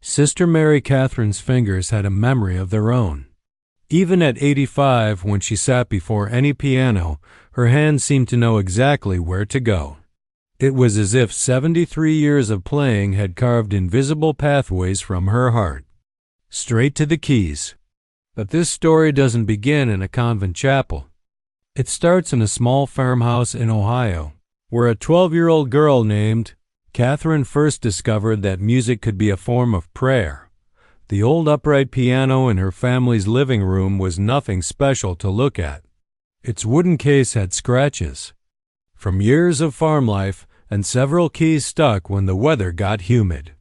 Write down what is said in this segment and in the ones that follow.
Sister Mary Catherine's fingers had a memory of their own. Even at 85, when she sat before any piano, her hands seemed to know exactly where to go. It was as if 73 years of playing had carved invisible pathways from her heart, straight to the keys. But this story doesn't begin in a convent chapel. It starts in a small farmhouse in Ohio, where a 12-year-old girl named Catherine first discovered that music could be a form of prayer. The old upright piano in her family's living room was nothing special to look at. Its wooden case had scratches from years of farm life, and several keys stuck when the weather got humid.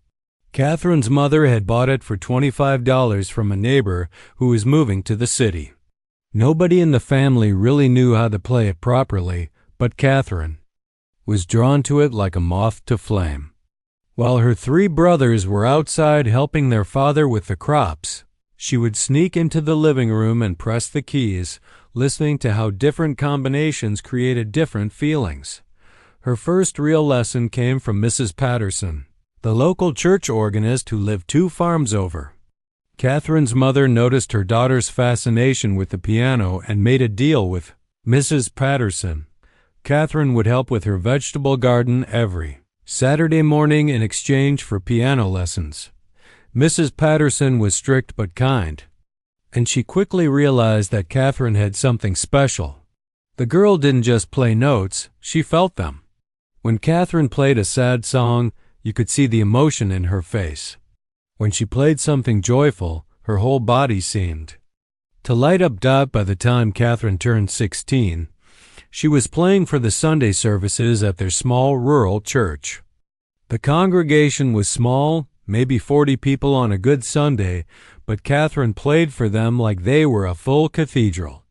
Catherine's mother had bought it for $25 from a neighbor who was moving to the city. Nobody in the family really knew how to play it properly, but Catherine was drawn to it like a moth to flame. While her 3 brothers were outside helping their father with the crops, she would sneak into the living room and press the keys, listening to how different combinations created different feelings. Her first real lesson came from Mrs. Patterson, the local church organist who lived 2 farms over. Catherine's mother noticed her daughter's fascination with the piano and made a deal with Mrs. Patterson. Catherine would help with her vegetable garden every Saturday morning in exchange for piano lessons. Mrs. Patterson was strict but kind, and she quickly realized that Catherine had something special. The girl didn't just play notes, she felt them. When Catherine played a sad song, you could see the emotion in her face. When she played something joyful, her whole body seemed to light up. By the time Catherine turned 16, she was playing for the Sunday services at their small rural church. The congregation was small, maybe 40 people on a good Sunday, but Catherine played for them like they were a full cathedral.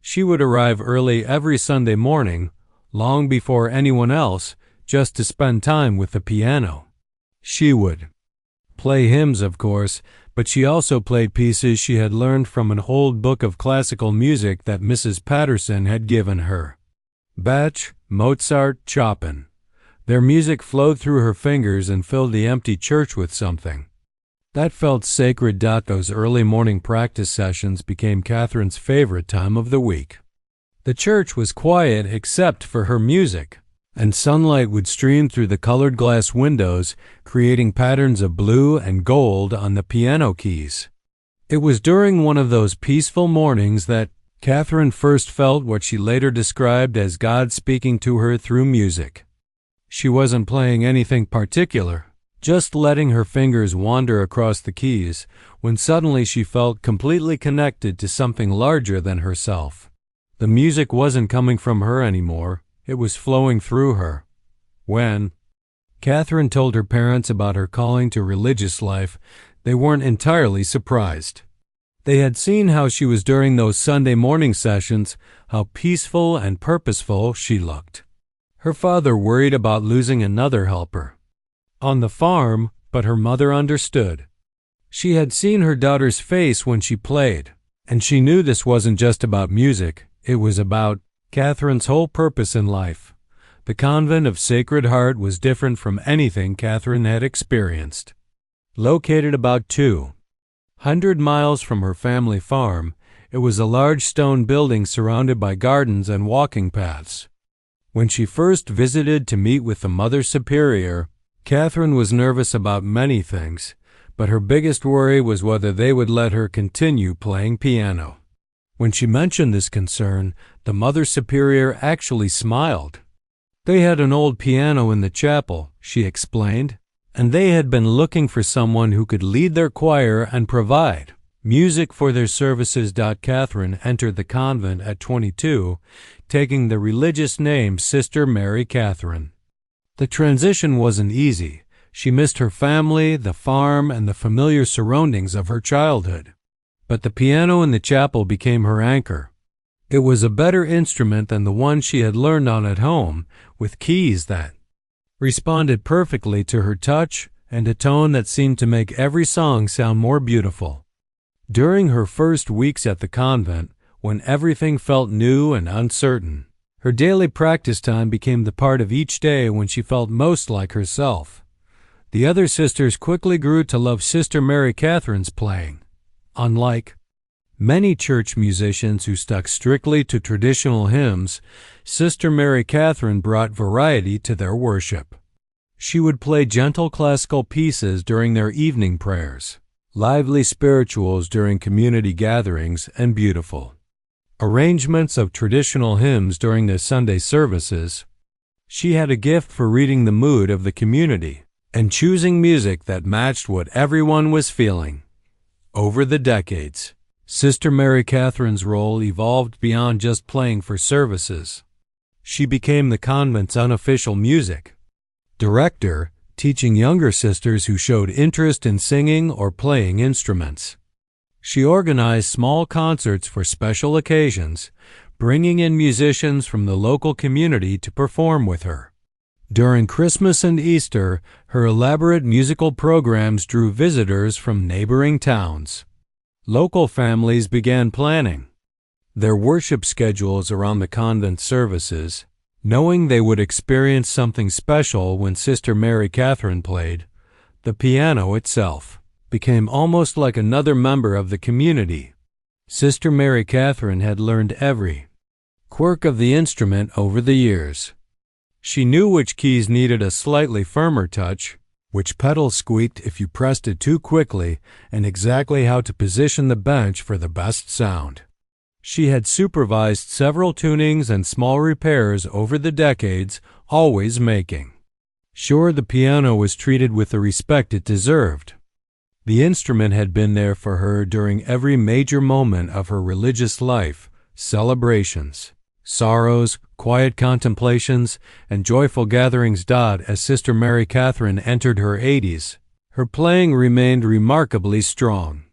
She would arrive early every Sunday morning, long before anyone else, just to spend time with the piano. She would play hymns, of course, but she also played pieces she had learned from an old book of classical music that Mrs. Patterson had given her. Bach, Mozart, Chopin. Their music flowed through her fingers and filled the empty church with something that felt sacred. Those early morning practice sessions became Catherine's favorite time of the week. The church was quiet except for her music, and sunlight would stream through the colored glass windows, creating patterns of blue and gold on the piano keys. It was during one of those peaceful mornings that Catherine first felt what she later described as God speaking to her through music. She wasn't playing anything particular, just letting her fingers wander across the keys, when suddenly she felt completely connected to something larger than herself. The music wasn't coming from her anymore, it was flowing through her. When Catherine told her parents about her calling to religious life, they weren't entirely surprised. They had seen how she was during those Sunday morning sessions, how peaceful and purposeful she looked. Her father worried about losing another helper on the farm, but her mother understood. She had seen her daughter's face when she played, and she knew this wasn't just about music, it was about Catherine's whole purpose in life. The convent of Sacred Heart was different from anything Catherine had experienced. Located about 200 miles from her family farm, it was a large stone building surrounded by gardens and walking paths. When she first visited to meet with the Mother Superior, Catherine was nervous about many things, but her biggest worry was whether they would let her continue playing piano. When she mentioned this concern, the Mother Superior actually smiled. They had an old piano in the chapel, she explained, and they had been looking for someone who could lead their choir and provide music for their services. Catherine entered the convent at 22, taking the religious name Sister Mary Catherine. The transition wasn't easy. She missed her family, the farm, and the familiar surroundings of her childhood. But the piano in the chapel became her anchor. It was a better instrument than the one she had learned on at home, with keys that responded perfectly to her touch and a tone that seemed to make every song sound more beautiful. During her first weeks at the convent, when everything felt new and uncertain, her daily practice time became the part of each day when she felt most like herself. The other sisters quickly grew to love Sister Mary Catherine's playing. Unlike many church musicians who stuck strictly to traditional hymns, Sister Mary Catherine brought variety to their worship. She would play gentle classical pieces during their evening prayers, lively spirituals during community gatherings, and beautiful arrangements of traditional hymns during the Sunday services. She had a gift for reading the mood of the community and choosing music that matched what everyone was feeling. Over the decades, Sister Mary Catherine's role evolved beyond just playing for services. She became the convent's unofficial music director, teaching younger sisters who showed interest in singing or playing instruments. She organized small concerts for special occasions, bringing in musicians from the local community to perform with her. During Christmas and Easter, her elaborate musical programs drew visitors from neighboring towns. Local families began planning their worship schedules around the convent services, knowing they would experience something special when Sister Mary Catherine played. The piano itself became almost like another member of the community. Sister Mary Catherine had learned every quirk of the instrument over the years. She knew which keys needed a slightly firmer touch, which pedal squeaked if you pressed it too quickly, and exactly how to position the bench for the best sound. She had supervised several tunings and small repairs over the decades, always making sure the piano was treated with the respect it deserved. The instrument had been there for her during every major moment of her religious life, celebrations, sorrows, quiet contemplations, and joyful gatherings. As Sister Mary Catherine entered her 80s, her playing remained remarkably strong.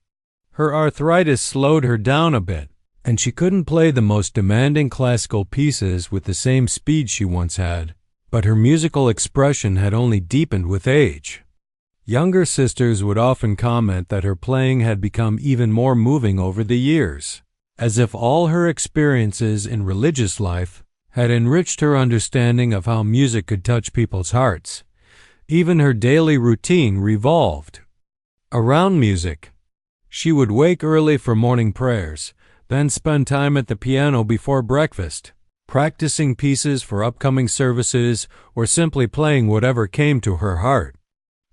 Her arthritis slowed her down a bit, and she couldn't play the most demanding classical pieces with the same speed she once had, but her musical expression had only deepened with age. Younger sisters would often comment that her playing had become even more moving over the years, as if all her experiences in religious life had enriched her understanding of how music could touch people's hearts. Even her daily routine revolved around music. She would wake early for morning prayers, then spend time at the piano before breakfast, practicing pieces for upcoming services or simply playing whatever came to her heart.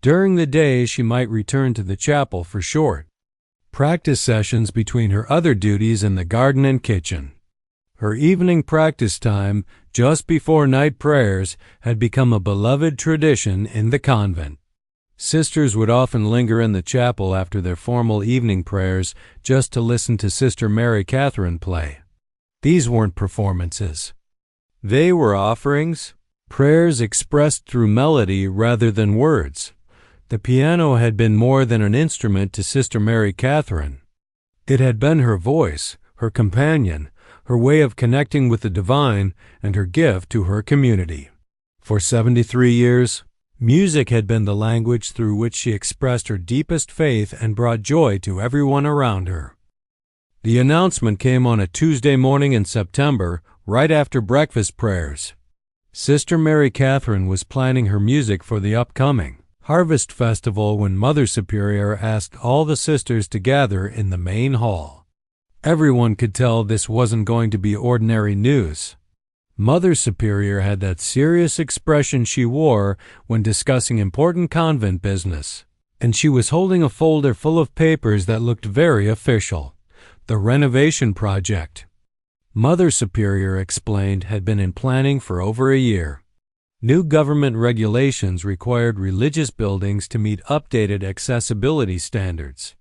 During the day, she might return to the chapel for short practice sessions between her other duties in the garden and kitchen. Her evening practice time, just before night prayers, had become a beloved tradition in the convent. Sisters would often linger in the chapel after their formal evening prayers just to listen to Sister Mary Catherine play. These weren't performances. They were offerings, prayers expressed through melody rather than words. The piano had been more than an instrument to Sister Mary Catherine. It had been her voice, her companion, her way of connecting with the divine, and her gift to her community. For 73 years, music had been the language through which she expressed her deepest faith and brought joy to everyone around her. The announcement came on a Tuesday morning in September, right after breakfast prayers. Sister Mary Catherine was planning her music for the upcoming Harvest Festival when Mother Superior asked all the sisters to gather in the main hall. Everyone could tell this wasn't going to be ordinary news. Mother Superior had that serious expression she wore when discussing important convent business, and she was holding a folder full of papers that looked very official. The renovation project, Mother Superior explained, had been in planning for over a year. New government regulations required religious buildings to meet updated accessibility standards.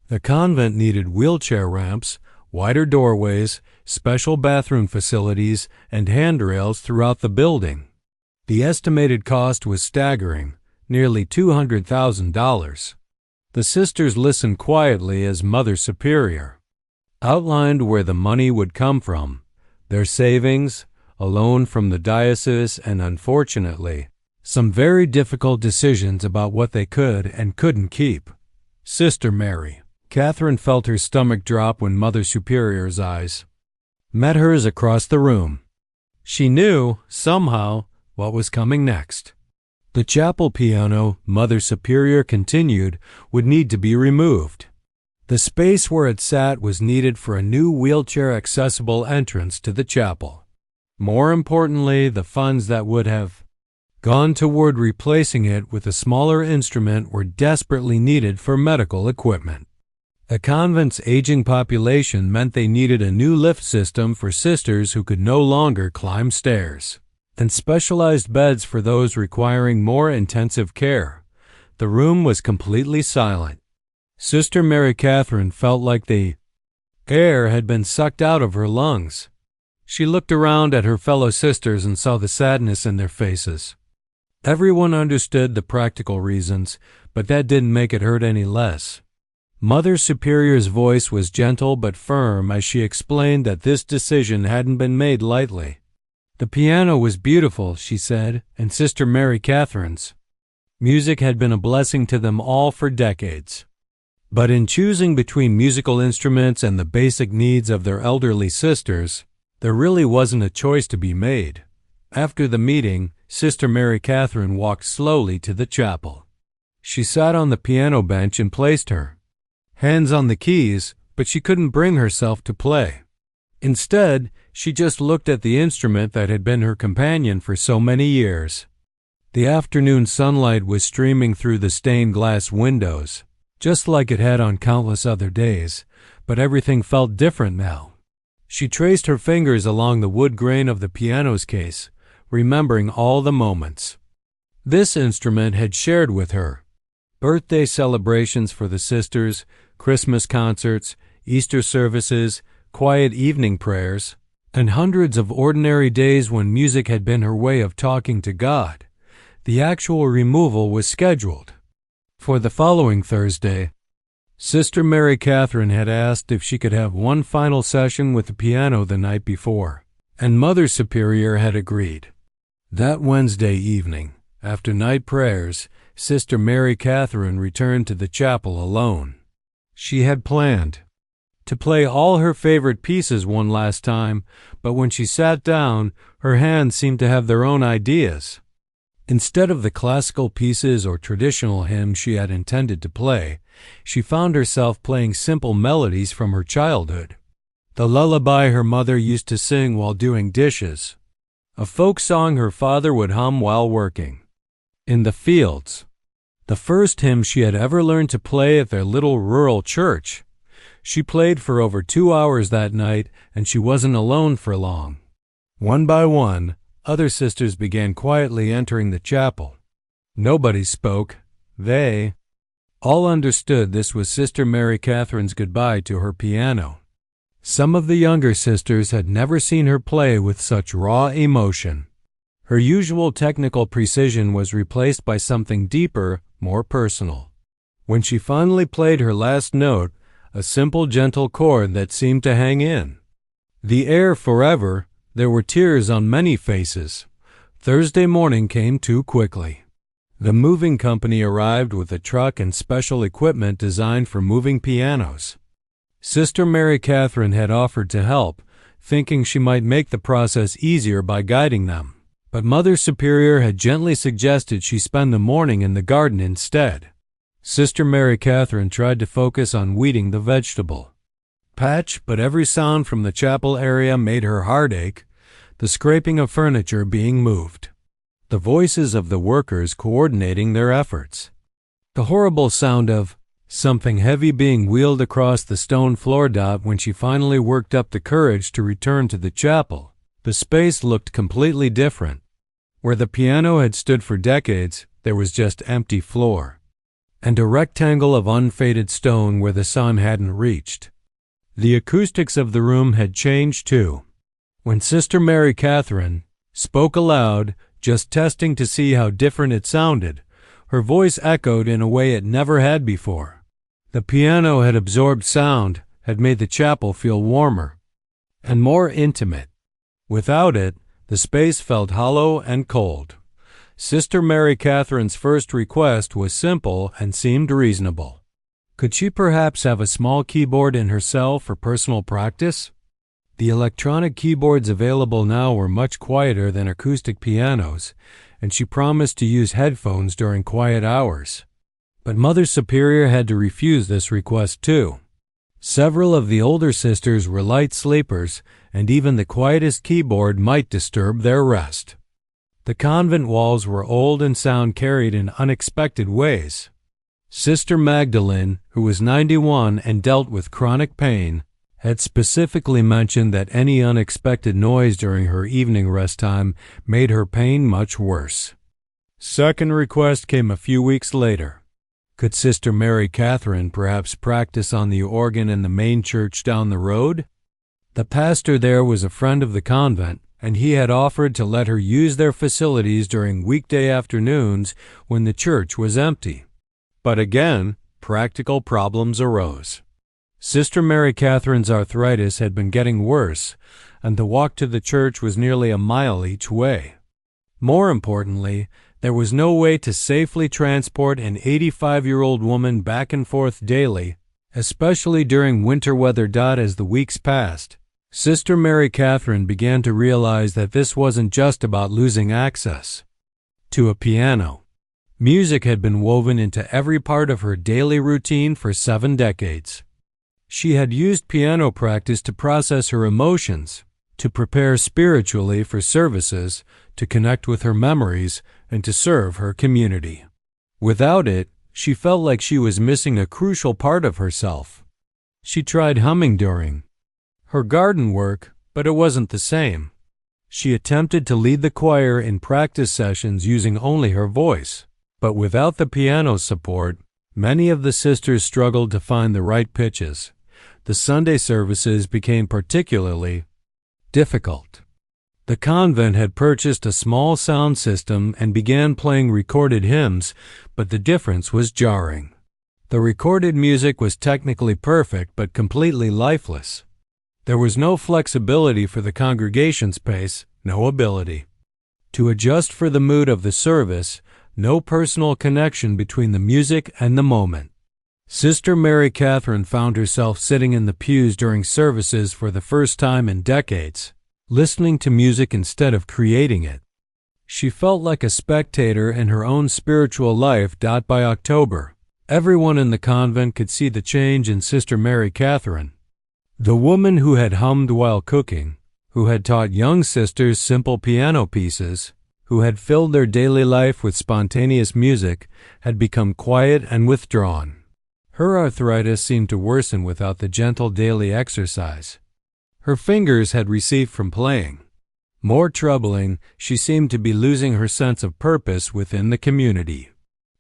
The convent needed wheelchair ramps, wider doorways, special bathroom facilities, and handrails throughout the building. The estimated cost was staggering, nearly $200,000. The sisters listened quietly as Mother Superior outlined where the money would come from, their savings, a loan from the diocese, and unfortunately, some very difficult decisions about what they could and couldn't keep. Sister Mary Catherine felt her stomach drop when Mother Superior's eyes met hers across the room. She knew, somehow, what was coming next. The chapel piano, Mother Superior continued, would need to be removed. The space where it sat was needed for a new wheelchair-accessible entrance to the chapel. More importantly, the funds that would have gone toward replacing it with a smaller instrument were desperately needed for medical equipment. The convent's aging population meant they needed a new lift system for sisters who could no longer climb stairs, and specialized beds for those requiring more intensive care. The room was completely silent. Sister Mary Catherine felt like the air had been sucked out of her lungs. She looked around at her fellow sisters and saw the sadness in their faces. Everyone understood the practical reasons, but that didn't make it hurt any less. Mother Superior's voice was gentle but firm as she explained that this decision hadn't been made lightly. The piano was beautiful, she said, and Sister Mary Catherine's music had been a blessing to them all for decades. But in choosing between musical instruments and the basic needs of their elderly sisters, there really wasn't a choice to be made. After the meeting, Sister Mary Catherine walked slowly to the chapel. She sat on the piano bench and placed her hands on the keys, but she couldn't bring herself to play. Instead, she just looked at the instrument that had been her companion for so many years. The afternoon sunlight was streaming through the stained glass windows, just like it had on countless other days, but everything felt different now. She traced her fingers along the wood grain of the piano's case, remembering all the moments this instrument had shared with her. Birthday celebrations for the sisters, Christmas concerts, Easter services, quiet evening prayers, and hundreds of ordinary days when music had been her way of talking to God. The actual removal was scheduled for the following Thursday. Sister Mary Catherine had asked if she could have one final session with the piano the night before, and Mother Superior had agreed. That Wednesday evening, after night prayers, Sister Mary Catherine returned to the chapel alone. She had planned to play all her favorite pieces one last time, but when she sat down, her hands seemed to have their own ideas. Instead of the classical pieces or traditional hymns she had intended to play, she found herself playing simple melodies from her childhood. The lullaby her mother used to sing while doing dishes, a folk song her father would hum while working in the fields, the first hymn she had ever learned to play at their little rural church. She played for over 2 hours that night, and she wasn't alone for long. One by one, other sisters began quietly entering the chapel. Nobody spoke. They all understood this was Sister Mary Catherine's goodbye to her piano. Some of the younger sisters had never seen her play with such raw emotion. Her usual technical precision was replaced by something deeper, more personal. When she finally played her last note, a simple, gentle chord that seemed to hang in the air forever, there were tears on many faces. Thursday morning came too quickly. The moving company arrived with a truck and special equipment designed for moving pianos. Sister Mary Catherine had offered to help, thinking she might make the process easier by guiding them. But Mother Superior had gently suggested she spend the morning in the garden instead. Sister Mary Catherine tried to focus on weeding the vegetable patch, but every sound from the chapel area made her heart ache, the scraping of furniture being moved, the voices of the workers coordinating their efforts, the horrible sound of something heavy being wheeled across the stone floor. When she finally worked up the courage to return to the chapel, the space looked completely different. Where the piano had stood for decades, there was just empty floor, and a rectangle of unfaded stone where the sun hadn't reached. The acoustics of the room had changed too. When Sister Mary Catherine spoke aloud, just testing to see how different it sounded, her voice echoed in a way it never had before. The piano had absorbed sound, had made the chapel feel warmer and more intimate. Without it, the space felt hollow and cold. Sister Mary Catherine's first request was simple and seemed reasonable. Could she perhaps have a small keyboard in her cell for personal practice? The electronic keyboards available now were much quieter than acoustic pianos, and she promised to use headphones during quiet hours. But Mother Superior had to refuse this request too. Several of the older sisters were light sleepers, and even the quietest keyboard might disturb their rest. The convent walls were old and sound carried in unexpected ways. Sister Magdalene, who was 91 and dealt with chronic pain, had specifically mentioned that any unexpected noise during her evening rest time made her pain much worse. Second request came a few weeks later. Could Sister Mary Catherine perhaps practice on the organ in the main church down the road? The pastor there was a friend of the convent, and he had offered to let her use their facilities during weekday afternoons when the church was empty. But again, practical problems arose. Sister Mary Catherine's arthritis had been getting worse, and the walk to the church was nearly a mile each way. More importantly, there was no way to safely transport an 85-year-old woman back and forth daily, especially during winter weather. As the weeks passed, Sister Mary Catherine began to realize that this wasn't just about losing access to a piano. Music had been woven into every part of her daily routine for 7 decades. She had used piano practice to process her emotions, to prepare spiritually for services, to connect with her memories, and to serve her community. Without it, she felt like she was missing a crucial part of herself. She tried humming during her garden work, but it wasn't the same. She attempted to lead the choir in practice sessions using only her voice. But without the piano's support, many of the sisters struggled to find the right pitches. The Sunday services became particularly difficult. The convent had purchased a small sound system and began playing recorded hymns, but the difference was jarring. The recorded music was technically perfect but completely lifeless. There was no flexibility for the congregation's pace, no ability to adjust for the mood of the service, no personal connection between the music and the moment. Sister Mary Catherine found herself sitting in the pews during services for the first time in decades, listening to music instead of creating it. She felt like a spectator in her own spiritual life. By October, everyone in the convent could see the change in Sister Mary Catherine. The woman who had hummed while cooking, who had taught young sisters simple piano pieces, who had filled their daily life with spontaneous music, had become quiet and withdrawn. Her arthritis seemed to worsen without the gentle daily exercise her fingers had received from playing. More troubling, she seemed to be losing her sense of purpose within the community.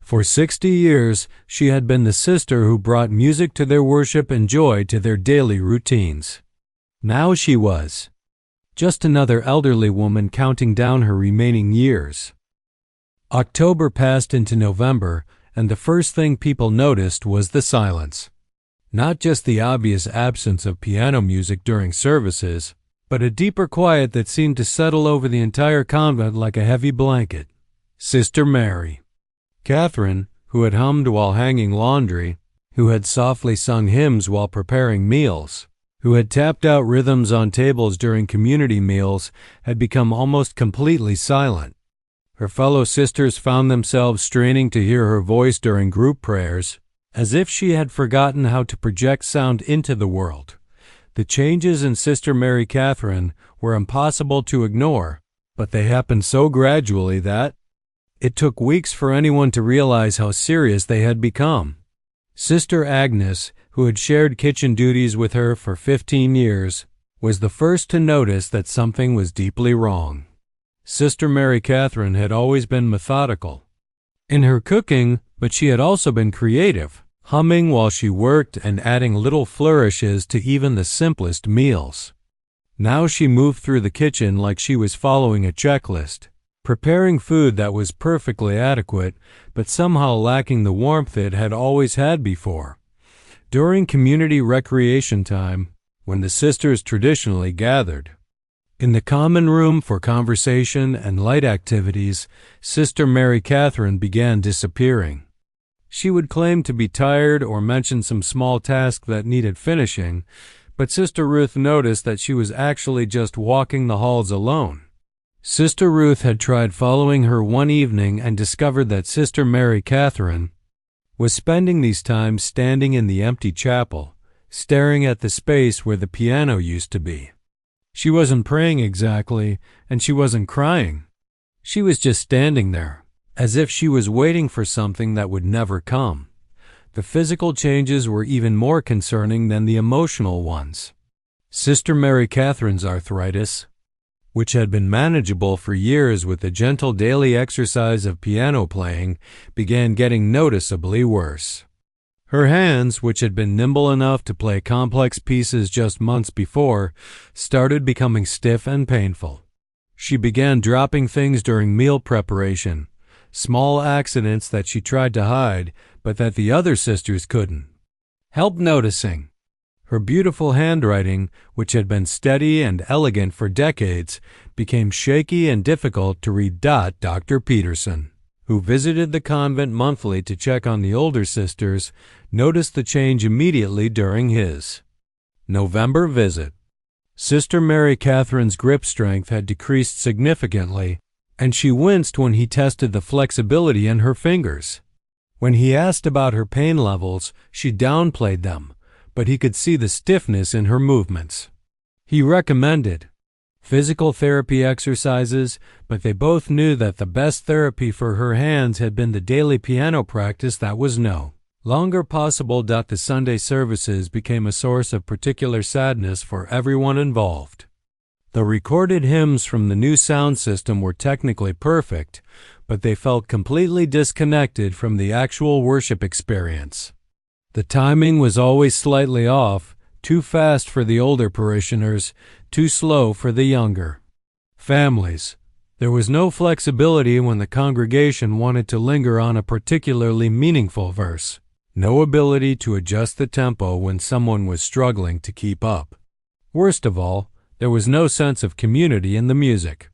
For 60 years, she had been the sister who brought music to their worship and joy to their daily routines. Now she was just another elderly woman counting down her remaining years. October passed into November, and the first thing people noticed was the silence. Not just the obvious absence of piano music during services, but a deeper quiet that seemed to settle over the entire convent like a heavy blanket. Sister Mary Catherine, who had hummed while hanging laundry, who had softly sung hymns while preparing meals, who had tapped out rhythms on tables during community meals, had become almost completely silent. Her fellow sisters found themselves straining to hear her voice during group prayers, as if she had forgotten how to project sound into the world. The changes in Sister Mary Catherine were impossible to ignore, but they happened so gradually that it took weeks for anyone to realize how serious they had become. Sister Agnes, who had shared kitchen duties with her for 15 years, was the first to notice that something was deeply wrong. Sister Mary Catherine had always been methodical in her cooking, but she had also been creative, humming while she worked and adding little flourishes to even the simplest meals. Now she moved through the kitchen like she was following a checklist, preparing food that was perfectly adequate, but somehow lacking the warmth it had always had before. During community recreation time, when the sisters traditionally gathered in the common room for conversation and light activities, Sister Mary Catherine began disappearing. She would claim to be tired or mention some small task that needed finishing, but Sister Ruth noticed that she was actually just walking the halls alone. Sister Ruth had tried following her one evening and discovered that Sister Mary Catherine was spending these times standing in the empty chapel, staring at the space where the piano used to be. She wasn't praying exactly, and she wasn't crying. She was just standing there, as if she was waiting for something that would never come. The physical changes were even more concerning than the emotional ones. Sister Mary Catherine's arthritis, which had been manageable for years with the gentle daily exercise of piano playing, began getting noticeably worse. Her hands, which had been nimble enough to play complex pieces just months before, started becoming stiff and painful. She began dropping things during meal preparation, small accidents that she tried to hide, but that the other sisters couldn't help noticing. Her beautiful handwriting, which had been steady and elegant for decades, became shaky and difficult to read. Dr. Peterson, who visited the convent monthly to check on the older sisters, noticed the change immediately during his November visit. Sister Mary Catherine's grip strength had decreased significantly, and she winced when he tested the flexibility in her fingers. When he asked about her pain levels, she downplayed them, but he could see the stiffness in her movements. He recommended physical therapy exercises, but they both knew that the best therapy for her hands had been the daily piano practice that was no longer possible. The Sunday services became a source of particular sadness for everyone involved. The recorded hymns from the new sound system were technically perfect, but they felt completely disconnected from the actual worship experience. The timing was always slightly off, too fast for the older parishioners, too slow for the younger families. There was no flexibility when the congregation wanted to linger on a particularly meaningful verse, no ability to adjust the tempo when someone was struggling to keep up. Worst of all, there was no sense of community in the music.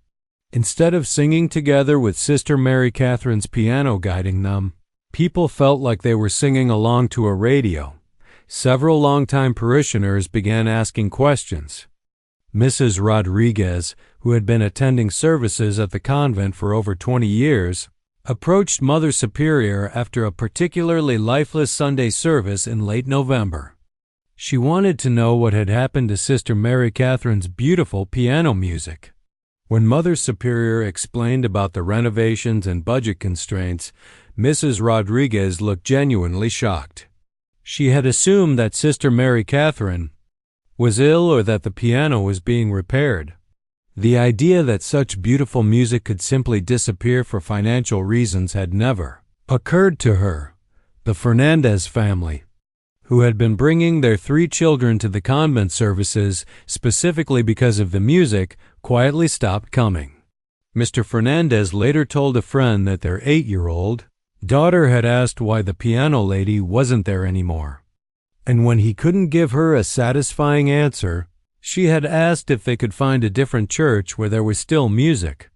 Instead of singing together with Sister Mary Catherine's piano guiding them, people felt like they were singing along to a radio. Several longtime parishioners began asking questions. Mrs. Rodriguez, who had been attending services at the convent for over 20 years, approached Mother Superior after a particularly lifeless Sunday service in late November. She wanted to know what had happened to Sister Mary Catherine's beautiful piano music. When Mother Superior explained about the renovations and budget constraints, Mrs. Rodriguez looked genuinely shocked. She had assumed that Sister Mary Catherine was ill or that the piano was being repaired. The idea that such beautiful music could simply disappear for financial reasons had never occurred to her. The Fernandez family, who had been bringing their 3 children to the convent services specifically because of the music, quietly stopped coming. Mr. Fernandez later told a friend that their 8-year-old daughter had asked why the piano lady wasn't there anymore. And when he couldn't give her a satisfying answer, she had asked if they could find a different church where there was still music.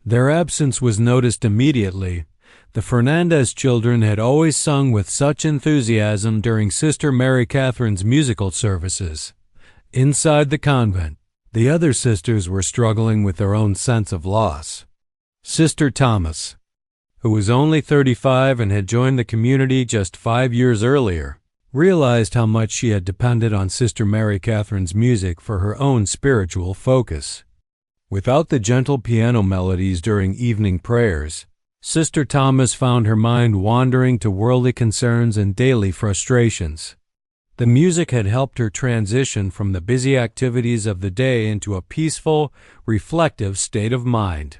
Their absence was noticed immediately. The Fernandez children had always sung with such enthusiasm during Sister Mary Catherine's musical services. Inside the convent, the other sisters were struggling with their own sense of loss. Sister Thomas, who was only 35 and had joined the community just 5 years earlier, realized how much she had depended on Sister Mary Catherine's music for her own spiritual focus. Without the gentle piano melodies during evening prayers, Sister Thomas found her mind wandering to worldly concerns and daily frustrations. The music had helped her transition from the busy activities of the day into a peaceful, reflective state of mind.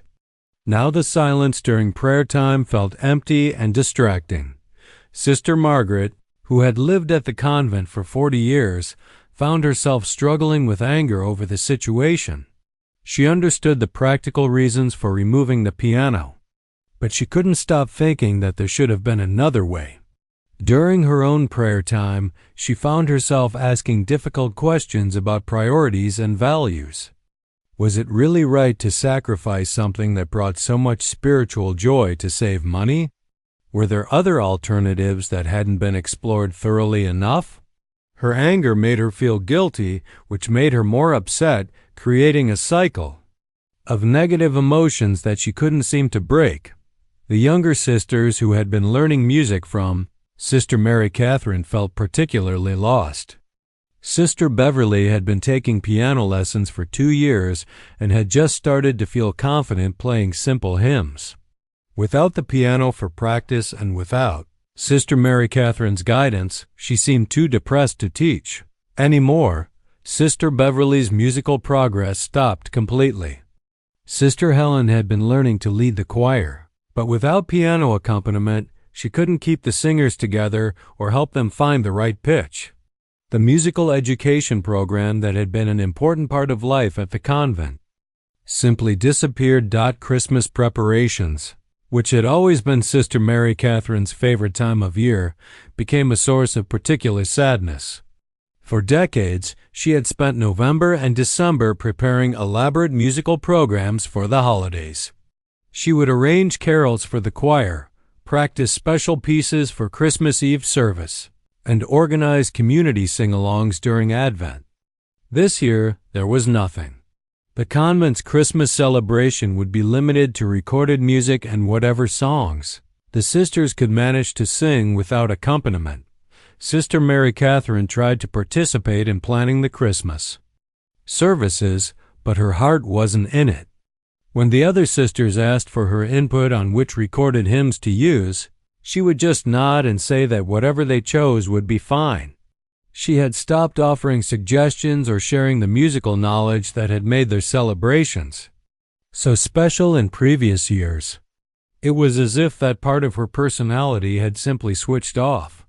Now the silence during prayer time felt empty and distracting. Sister Margaret, who had lived at the convent for 40 years, found herself struggling with anger over the situation. She understood the practical reasons for removing the piano, but she couldn't stop thinking that there should have been another way. During her own prayer time, she found herself asking difficult questions about priorities and values. Was it really right to sacrifice something that brought so much spiritual joy to save money? Were there other alternatives that hadn't been explored thoroughly enough? Her anger made her feel guilty, which made her more upset, creating a cycle. of negative emotions that she couldn't seem to break. The younger sisters who had been learning music from Sister Mary Catherine felt particularly lost. Sister Beverly had been taking piano lessons for 2 years and had just started to feel confident playing simple hymns. Without the piano for practice and without Sister Mary Catherine's guidance, she seemed too depressed to teach. Anymore, Sister Beverly's musical progress stopped completely. Sister Helen had been learning to lead the choir, but without piano accompaniment, she couldn't keep the singers together or help them find the right pitch. The musical education program that had been an important part of life at the convent simply disappeared. Christmas preparations, which had always been Sister Mary Catherine's favorite time of year, became a source of particular sadness. For decades, she had spent November and December preparing elaborate musical programs for the holidays. She would arrange carols for the choir, practice special pieces for Christmas Eve service, and organize community sing-alongs during Advent. This year, there was nothing. The convent's Christmas celebration would be limited to recorded music and whatever songs the sisters could manage to sing without accompaniment. Sister Mary Catherine tried to participate in planning the Christmas services, but her heart wasn't in it. When the other sisters asked for her input on which recorded hymns to use, she would just nod and say that whatever they chose would be fine. She had stopped offering suggestions or sharing the musical knowledge that had made their celebrations so special in previous years. It was as if that part of her personality had simply switched off.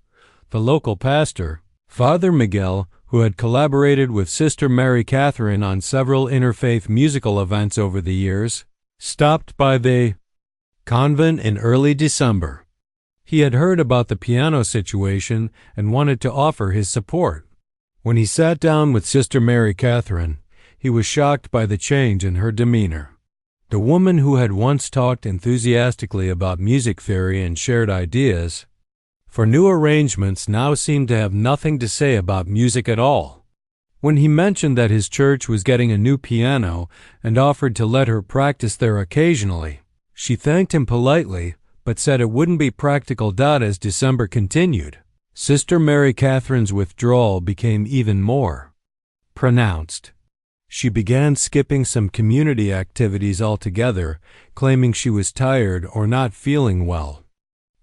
The local pastor, Father Miguel, who had collaborated with Sister Mary Catherine on several interfaith musical events over the years, stopped by the convent in early December. He had heard about the piano situation and wanted to offer his support. When he sat down with Sister Mary Catherine, he was shocked by the change in her demeanor. The woman who had once talked enthusiastically about music theory and shared ideas for new arrangements now seemed to have nothing to say about music at all. When he mentioned that his church was getting a new piano and offered to let her practice there occasionally, she thanked him politely, but said it wouldn't be practical. As December continued, Sister Mary Catherine's withdrawal became even more pronounced. She began skipping some community activities altogether, claiming she was tired or not feeling well.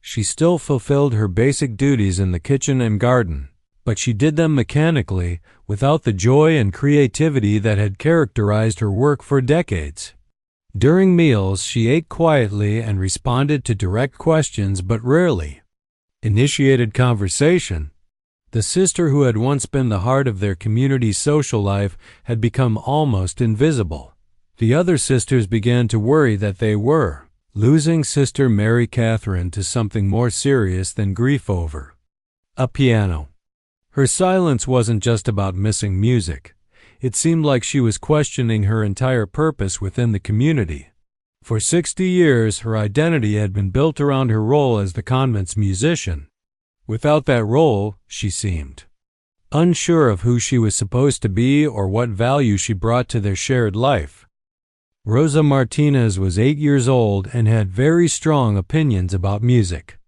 She still fulfilled her basic duties in the kitchen and garden, but she did them mechanically, without the joy and creativity that had characterized her work for decades. During meals, she ate quietly and responded to direct questions but rarely initiated conversation. The sister who had once been the heart of their community's social life had become almost invisible. The other sisters began to worry that they were losing Sister Mary Catherine to something more serious than grief over a piano. Her silence wasn't just about missing music. It seemed like she was questioning her entire purpose within the community. For 60 years, her identity had been built around her role as the convent's musician. Without that role, she seemed unsure of who she was supposed to be or what value she brought to their shared life. Rosa Martinez was 8 years old and had very strong opinions about music.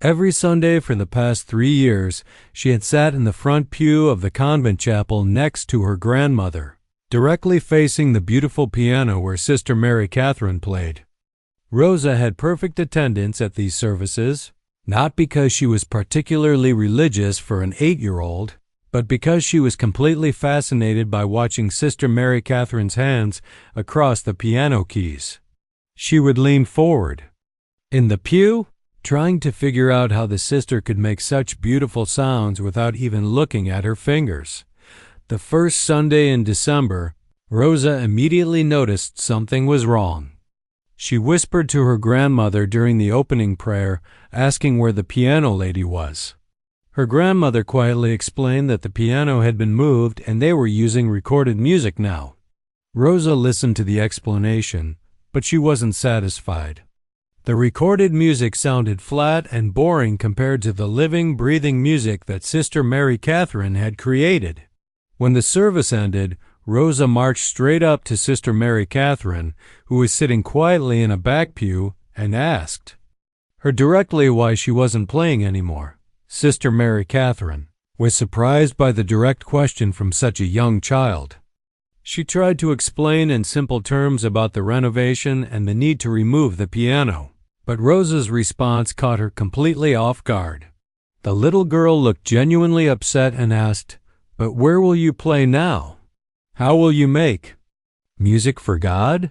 Every Sunday for the past 3 years, she had sat in the front pew of the convent chapel next to her grandmother, directly facing the beautiful piano where Sister Mary Catherine played. Rosa had perfect attendance at these services, not because she was particularly religious for an 8-year-old, but because she was completely fascinated by watching Sister Mary Catherine's hands across the piano keys. She would lean forward in the pew, trying to figure out how the sister could make such beautiful sounds without even looking at her fingers. The first Sunday in December, Rosa immediately noticed something was wrong. She whispered to her grandmother during the opening prayer, asking where the piano lady was. Her grandmother quietly explained that the piano had been moved and they were using recorded music now. Rosa listened to the explanation, but she wasn't satisfied. The recorded music sounded flat and boring compared to the living, breathing music that Sister Mary Catherine had created. When the service ended, Rosa marched straight up to Sister Mary Catherine, who was sitting quietly in a back pew, and asked her directly why she wasn't playing anymore. Sister Mary Catherine was surprised by the direct question from such a young child. She tried to explain in simple terms about the renovation and the need to remove the piano, but Rosa's response caught her completely off guard. The little girl looked genuinely upset and asked, "But where will you play now? How will you make music for God?"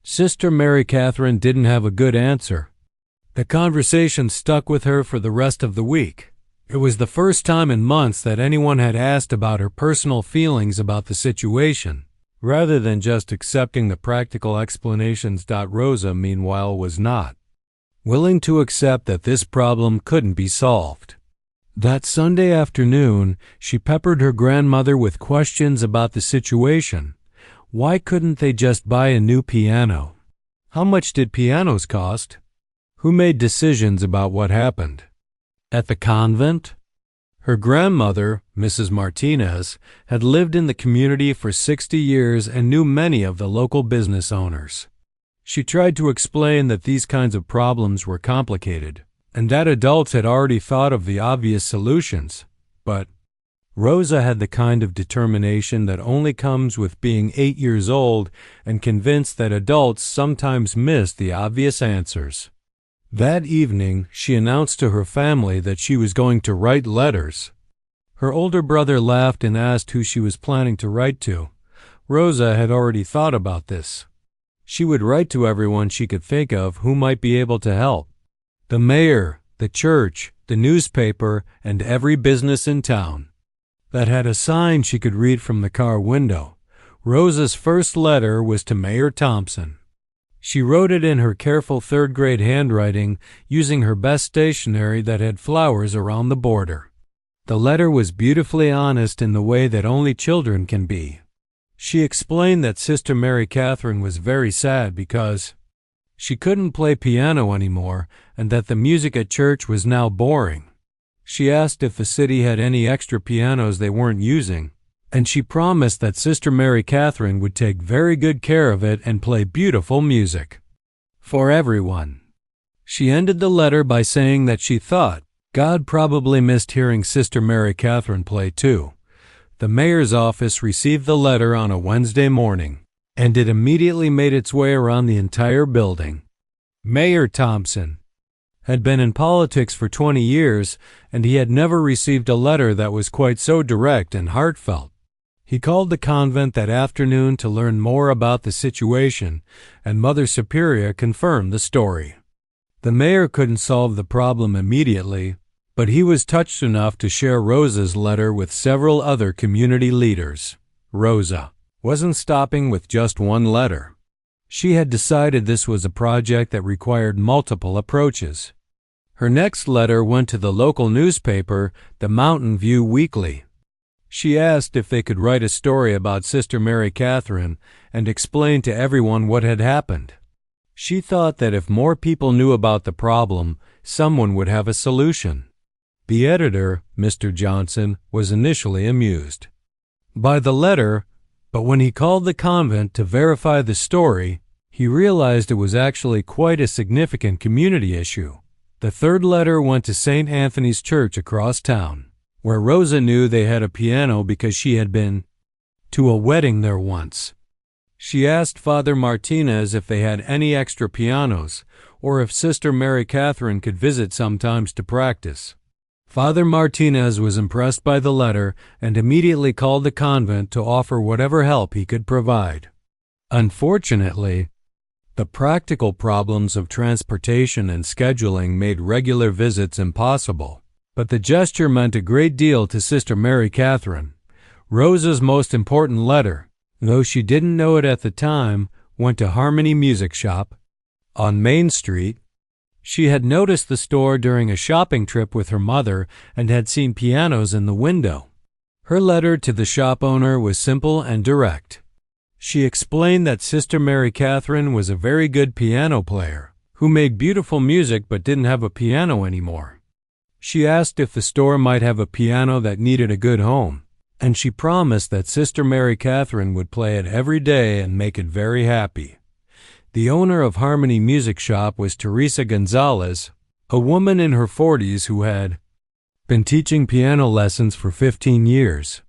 Sister Mary Catherine didn't have a good answer. The conversation stuck with her for the rest of the week. It was the first time in months that anyone had asked about her personal feelings about the situation, rather than just accepting the practical explanations. Rosa, meanwhile, was not willing to accept that this problem couldn't be solved. That Sunday afternoon, she peppered her grandmother with questions about the situation. Why couldn't they just buy a new piano? How much did pianos cost? Who made decisions about what happened? At the convent? Her grandmother, Mrs. Martinez, had lived in the community for 60 years and knew many of the local business owners. She tried to explain that these kinds of problems were complicated, and that adults had already thought of the obvious solutions, but Rosa had the kind of determination that only comes with being 8 years old and convinced that adults sometimes miss the obvious answers. That evening, she announced to her family that she was going to write letters. Her older brother laughed and asked who she was planning to write to. Rosa had already thought about this. She would write to everyone she could think of who might be able to help. The mayor, the church, the newspaper, and every business in town that had a sign she could read from the car window. Rosa's first letter was to Mayor Thompson. She wrote it in her careful third-grade handwriting, using her best stationery that had flowers around the border. The letter was beautifully honest in the way that only children can be. She explained that Sister Mary Catherine was very sad because she couldn't play piano anymore and that the music at church was now boring. She asked if the city had any extra pianos they weren't using, and she promised that Sister Mary Catherine would take very good care of it and play beautiful music for everyone. She ended the letter by saying that she thought God probably missed hearing Sister Mary Catherine play too. The mayor's office received the letter on a Wednesday morning, and it immediately made its way around the entire building. Mayor Thompson had been in politics for 20 years, and he had never received a letter that was quite so direct and heartfelt. He called the convent that afternoon to learn more about the situation, and Mother Superior confirmed the story. The mayor couldn't solve the problem immediately, but he was touched enough to share Rosa's letter with several other community leaders. Rosa wasn't stopping with just one letter. She had decided this was a project that required multiple approaches. Her next letter went to the local newspaper, the Mountain View Weekly. She asked if they could write a story about Sister Mary Catherine and explain to everyone what had happened. She thought that if more people knew about the problem, someone would have a solution. The editor, Mr. Johnson, was initially amused by the letter, but when he called the convent to verify the story, he realized it was actually quite a significant community issue. The third letter went to St. Anthony's Church across town, where Rosa knew they had a piano because she had been to a wedding there once. She asked Father Martinez if they had any extra pianos, or if Sister Mary Catherine could visit sometimes to practice. Father Martinez was impressed by the letter and immediately called the convent to offer whatever help he could provide. Unfortunately, the practical problems of transportation and scheduling made regular visits impossible, but the gesture meant a great deal to Sister Mary Catherine. Rosa's most important letter, though she didn't know it at the time, went to Harmony Music Shop on Main Street. She had noticed the store during a shopping trip with her mother and had seen pianos in the window. Her letter to the shop owner was simple and direct. She explained that Sister Mary Catherine was a very good piano player who made beautiful music but didn't have a piano anymore. She asked if the store might have a piano that needed a good home. and she promised that Sister Mary Catherine would play it every day and make it very happy. The owner of Harmony Music Shop was Teresa Gonzalez, a woman in her 40s who had been teaching piano lessons for 15 years.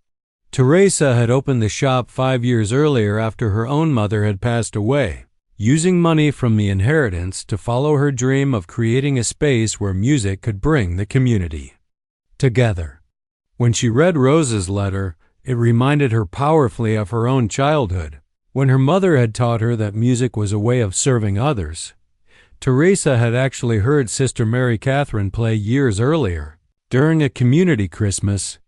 Teresa had opened the shop 5 years earlier after her own mother had passed away, using money from the inheritance to follow her dream of creating a space where music could bring the community together. When she read Rosa's letter, it reminded her powerfully of her own childhood, when her mother had taught her that music was a way of serving others. Teresa had actually heard Sister Mary Catherine play years earlier, during a community Christmas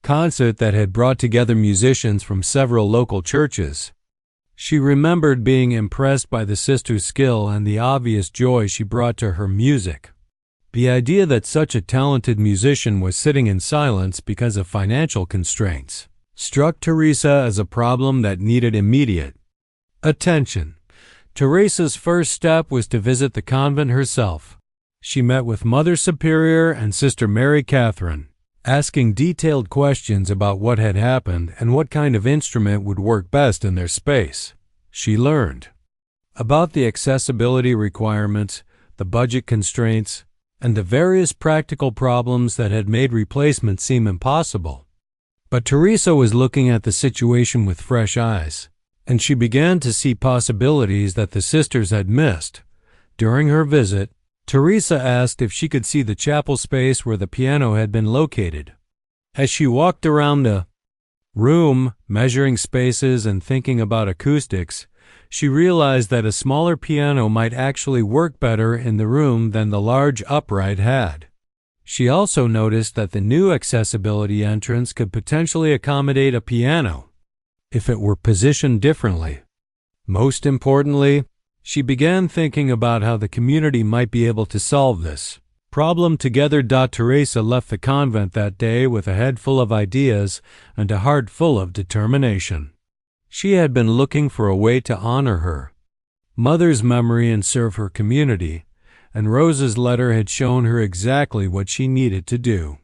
concert that had brought together musicians from several local churches. She remembered being impressed by the sister's skill and the obvious joy she brought to her music. The idea that such a talented musician was sitting in silence because of financial constraints struck Teresa as a problem that needed immediate attention. Teresa's first step was to visit the convent herself. She met with Mother Superior and Sister Mary Catherine, asking detailed questions about what had happened and what kind of instrument would work best in their space. She learned about the accessibility requirements, the budget constraints, and the various practical problems that had made replacement seem impossible. But Teresa was looking at the situation with fresh eyes, and she began to see possibilities that the sisters had missed. During her visit, Teresa asked if she could see the chapel space where the piano had been located. As she walked around the room, measuring spaces and thinking about acoustics, she realized that a smaller piano might actually work better in the room than the large upright had. She also noticed that the new accessibility entrance could potentially accommodate a piano if it were positioned differently. Most importantly, she began thinking about how the community might be able to solve this problem together. Teresa left the convent that day with a head full of ideas and a heart full of determination. She had been looking for a way to honor her mother's memory and serve her community, and Rosa's letter had shown her exactly what she needed to do.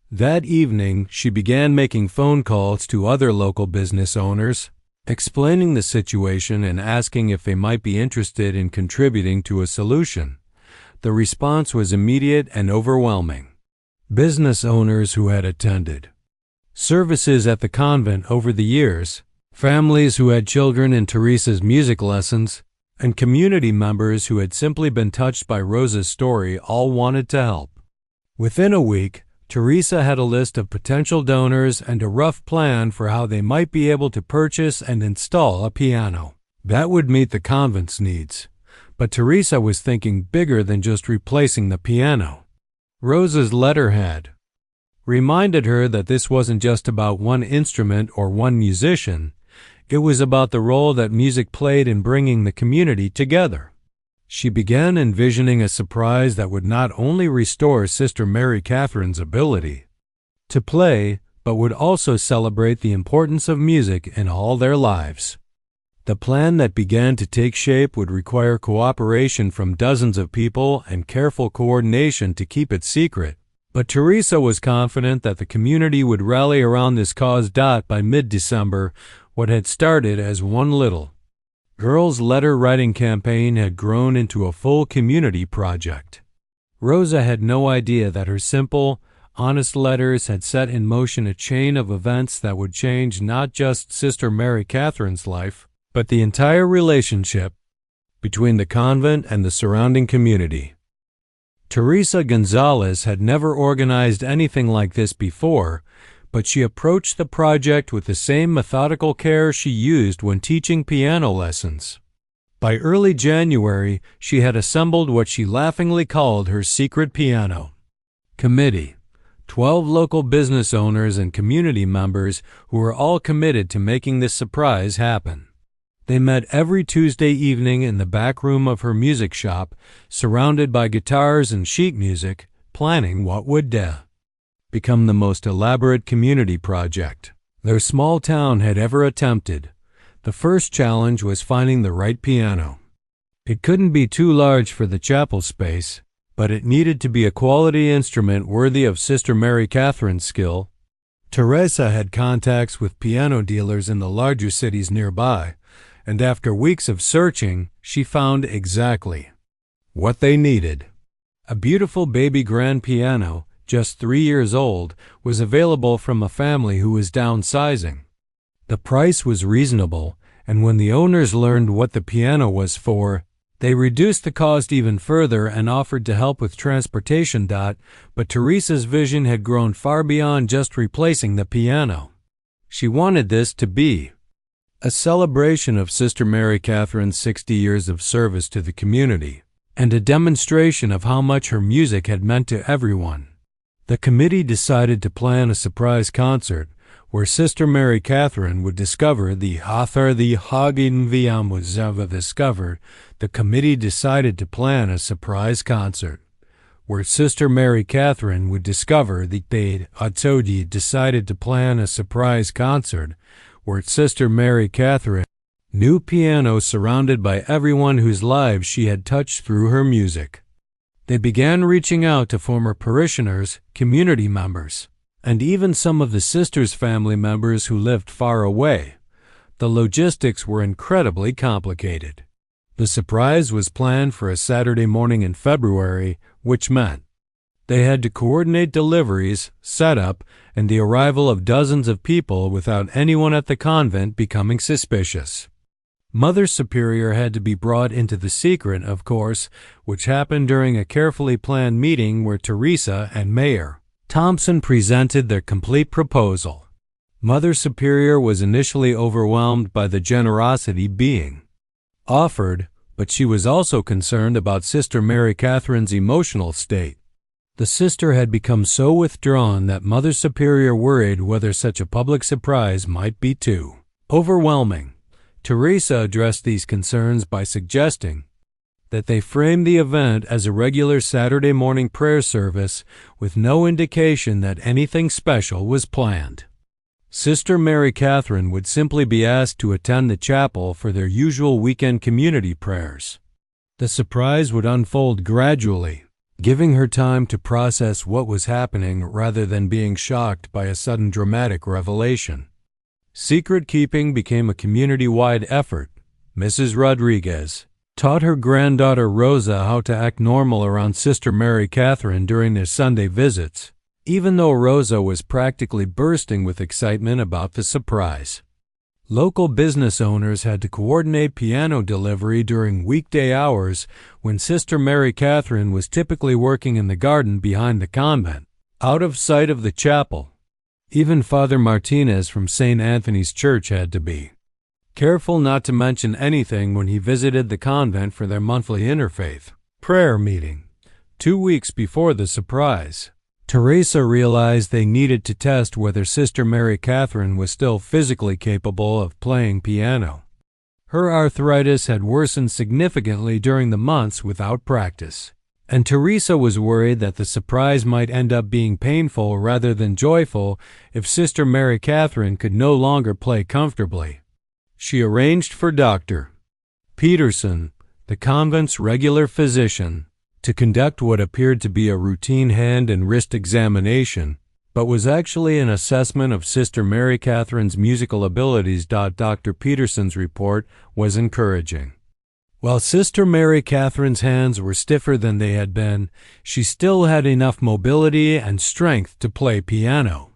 That evening, she began making phone calls to other local business owners, explaining the situation and asking if they might be interested in contributing to a solution. The response was immediate and overwhelming. Business owners who had attended services at the convent over the years, families who had children in Teresa's music lessons, and community members who had simply been touched by Rosa's story all wanted to help. Within a week, Teresa had a list of potential donors and a rough plan for how they might be able to purchase and install a piano that would meet the convent's needs. But Teresa was thinking bigger than just replacing the piano. Rosa's letter had reminded her that this wasn't just about one instrument or one musician. It was about the role that music played in bringing the community together. She began envisioning a surprise that would not only restore Sister Mary Catherine's ability to play, but would also celebrate the importance of music in all their lives. The plan that began to take shape would require cooperation from dozens of people and careful coordination to keep it secret, but Teresa was confident that the community would rally around this cause. By mid-December, what had started as one little girls' letter-writing campaign had grown into a full community project. Rosa had no idea that her simple, honest letters had set in motion a chain of events that would change not just Sister Mary Catherine's life, but the entire relationship between the convent and the surrounding community. Teresa Gonzalez had never organized anything like this before, but she approached the project with the same methodical care she used when teaching piano lessons. By early January, she had assembled what she laughingly called her secret piano committee, 12 local business owners and community members who were all committed to making this surprise happen. They met every Tuesday evening in the back room of her music shop, surrounded by guitars and sheet music, planning what would become the most elaborate community project their small town had ever attempted. The first challenge was finding the right piano. It couldn't be too large for the chapel space, but it needed to be a quality instrument worthy of Sister Mary Catherine's skill. Teresa had contacts with piano dealers in the larger cities nearby, and after weeks of searching, she found exactly what they needed. A beautiful baby grand piano, just 3 years old, was available from a family who was downsizing. The price was reasonable, and when the owners learned what the piano was for, they reduced the cost even further and offered to help with transportation. But Teresa's vision had grown far beyond just replacing the piano. She wanted this to be a celebration of Sister Mary Catherine's 60 years of service to the community, and a demonstration of how much her music had meant to everyone. The committee decided to plan a surprise concert where Sister Mary Catherine would discover the Hagen Viamuzava discovered. The committee decided to plan a surprise concert where Sister Mary Catherine would discover the Atodi decided to plan a surprise concert where Sister Mary Catherine new piano surrounded by everyone whose lives she had touched through her music. They began reaching out to former parishioners, community members, and even some of the sisters' family members who lived far away. The logistics were incredibly complicated. The surprise was planned for a Saturday morning in February, which meant they had to coordinate deliveries, setup, and the arrival of dozens of people without anyone at the convent becoming suspicious. Mother Superior had to be brought into the secret, of course, which happened during a carefully planned meeting where Teresa and Mayor Thompson presented their complete proposal. Mother Superior was initially overwhelmed by the generosity being offered, but she was also concerned about Sister Mary Catherine's emotional state. The sister had become so withdrawn that Mother Superior worried whether such a public surprise might be too overwhelming. Teresa addressed these concerns by suggesting that they frame the event as a regular Saturday morning prayer service with no indication that anything special was planned. Sister Mary Catherine would simply be asked to attend the chapel for their usual weekend community prayers. The surprise would unfold gradually, giving her time to process what was happening rather than being shocked by a sudden dramatic revelation. Secret keeping became a community-wide effort. Mrs. Rodriguez taught her granddaughter Rosa how to act normal around Sister Mary Catherine during their Sunday visits, even though Rosa was practically bursting with excitement about the surprise. Local business owners had to coordinate piano delivery during weekday hours when Sister Mary Catherine was typically working in the garden behind the convent, out of sight of the chapel. Even Father Martinez from St. Anthony's Church had to be careful not to mention anything when he visited the convent for their monthly interfaith prayer meeting. 2 weeks before the surprise, Teresa realized they needed to test whether Sister Mary Catherine was still physically capable of playing piano. Her arthritis had worsened significantly during the months without practice, and Teresa was worried that the surprise might end up being painful rather than joyful if Sister Mary Catherine could no longer play comfortably. She arranged for Dr. Peterson, the convent's regular physician, to conduct what appeared to be a routine hand and wrist examination, but was actually an assessment of Sister Mary Catherine's musical abilities. Dr. Peterson's report was encouraging. While Sister Mary Catherine's hands were stiffer than they had been, she still had enough mobility and strength to play piano.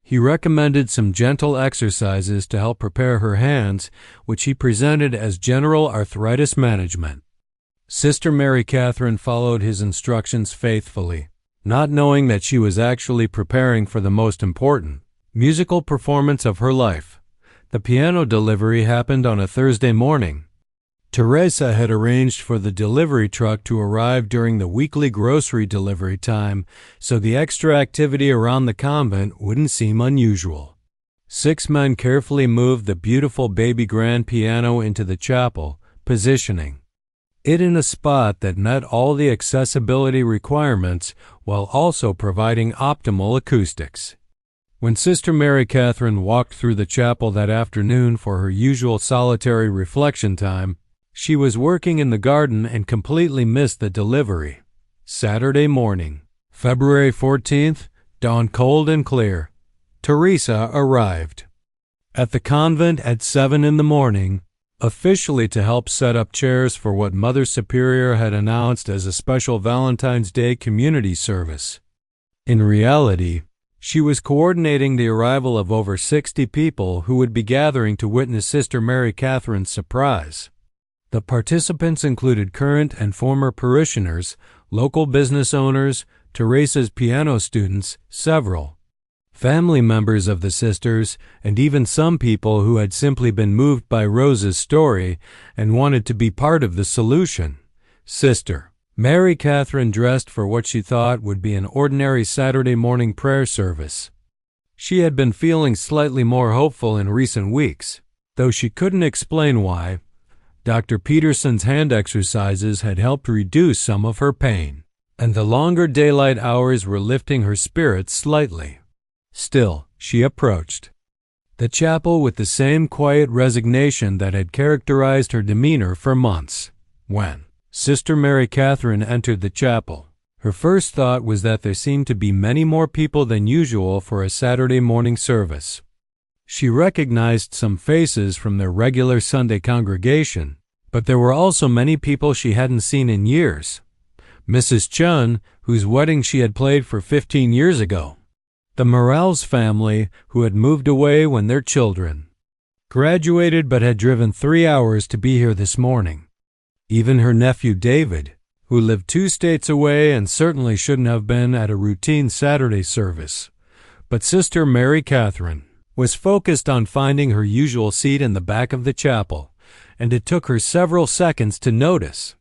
He recommended some gentle exercises to help prepare her hands, which he presented as general arthritis management. Sister Mary Catherine followed his instructions faithfully, not knowing that she was actually preparing for the most important musical performance of her life. The piano delivery happened on a Thursday morning. Teresa had arranged for the delivery truck to arrive during the weekly grocery delivery time, so the extra activity around the convent wouldn't seem unusual. 6 men carefully moved the beautiful baby grand piano into the chapel, positioning it in a spot that met all the accessibility requirements while also providing optimal acoustics. When Sister Mary Catherine walked through the chapel that afternoon for her usual solitary reflection time, she was working in the garden and completely missed the delivery. Saturday morning, February 14th, dawned cold and clear. Teresa arrived at the convent at 7 in the morning, officially to help set up chairs for what Mother Superior had announced as a special Valentine's Day community service. In reality, she was coordinating the arrival of over 60 people who would be gathering to witness Sister Mary Catherine's surprise. The participants included current and former parishioners, local business owners, Teresa's piano students, several family members of the sisters, and even some people who had simply been moved by Rosa's story and wanted to be part of the solution. Sister Mary Catherine dressed for what she thought would be an ordinary Saturday morning prayer service. She had been feeling slightly more hopeful in recent weeks, though she couldn't explain why. Dr. Peterson's hand exercises had helped reduce some of her pain, and the longer daylight hours were lifting her spirits slightly. Still, she approached the chapel with the same quiet resignation that had characterized her demeanor for months. When Sister Mary Catherine entered the chapel, her first thought was that there seemed to be many more people than usual for a Saturday morning service. She recognized some faces from their regular Sunday congregation, but there were also many people she hadn't seen in years. Mrs. Chun, whose wedding she had played for 15 years ago. The Morales family, who had moved away when their children graduated but had driven 3 hours to be here this morning. Even her nephew David, who lived 2 states away and certainly shouldn't have been at a routine Saturday service. But Sister Mary Catherine was focused on finding her usual seat in the back of the chapel, and it took her several seconds to notice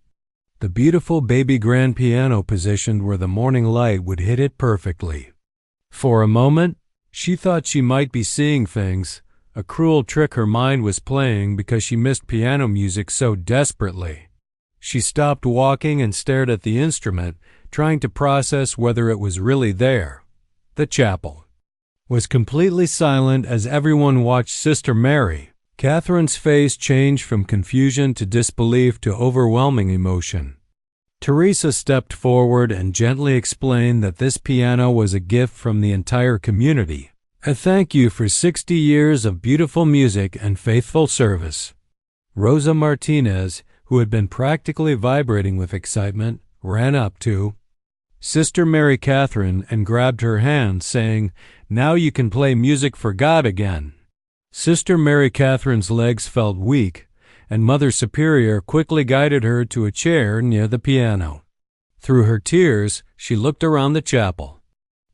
the beautiful baby grand piano positioned where the morning light would hit it perfectly. For a moment, she thought she might be seeing things, a cruel trick her mind was playing because she missed piano music so desperately. She stopped walking and stared at the instrument, trying to process whether it was really there. The chapel was completely silent as everyone watched Sister Mary. Catherine's face changed from confusion to disbelief to overwhelming emotion. Teresa stepped forward and gently explained that this piano was a gift from the entire community. A thank you for 60 years of beautiful music and faithful service. Rosa Martinez, who had been practically vibrating with excitement, ran up to Sister Mary Catherine and grabbed her hand, saying, "Now you can play music for God again." Sister Mary Catherine's legs felt weak, and Mother Superior quickly guided her to a chair near the piano. Through her tears, she looked around the chapel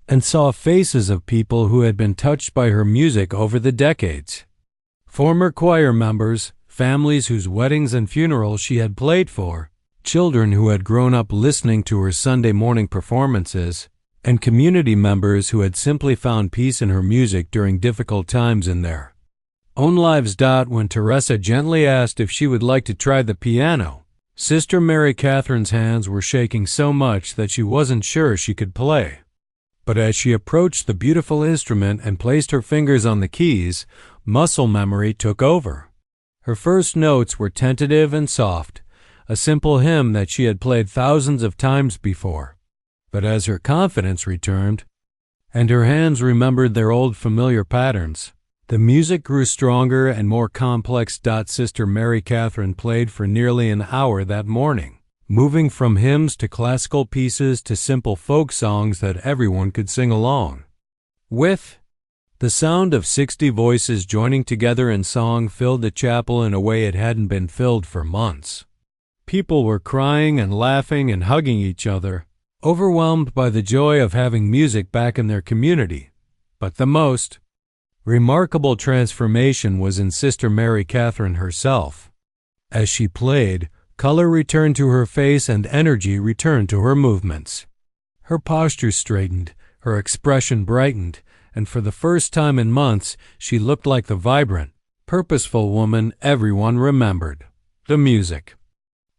and saw faces of people who had been touched by her music over the decades. Former choir members, families whose weddings and funerals she had played for, children who had grown up listening to her Sunday morning performances, and community members who had simply found peace in her music during difficult times in their own lives. When Teresa gently asked if she would like to try the piano, Sister Mary Catherine's hands were shaking so much that she wasn't sure she could play. But as she approached the beautiful instrument and placed her fingers on the keys, muscle memory took over. Her first notes were tentative and soft, a simple hymn that she had played thousands of times before. But as her confidence returned, and her hands remembered their old familiar patterns, the music grew stronger and more complex. Sister Mary Catherine played for nearly an hour that morning, moving from hymns to classical pieces to simple folk songs that everyone could sing along with. The sound of 60 voices joining together in song filled the chapel in a way it hadn't been filled for months. People were crying and laughing and hugging each other, overwhelmed by the joy of having music back in their community. But the most remarkable transformation was in Sister Mary Catherine herself. As she played, color returned to her face and energy returned to her movements. Her posture straightened, her expression brightened, and for the first time in months, she looked like the vibrant, purposeful woman everyone remembered. The music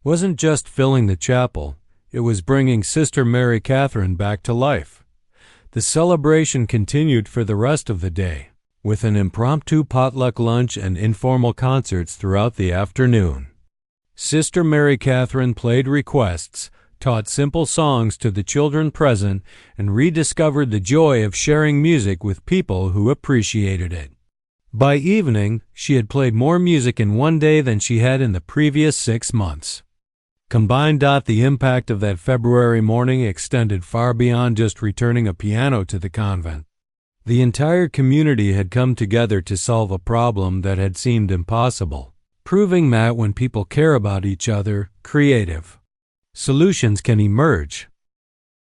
wasn't just filling the chapel, it was bringing Sister Mary Catherine back to life. The celebration continued for the rest of the day, with an impromptu potluck lunch and informal concerts throughout the afternoon. Sister Mary Catherine played requests, taught simple songs to the children present, and rediscovered the joy of sharing music with people who appreciated it. By evening, she had played more music in one day than she had in the previous 6 months. Combined, the impact of that February morning extended far beyond just returning a piano to the convent. The entire community had come together to solve a problem that had seemed impossible, proving that when people care about each other, creative solutions can emerge.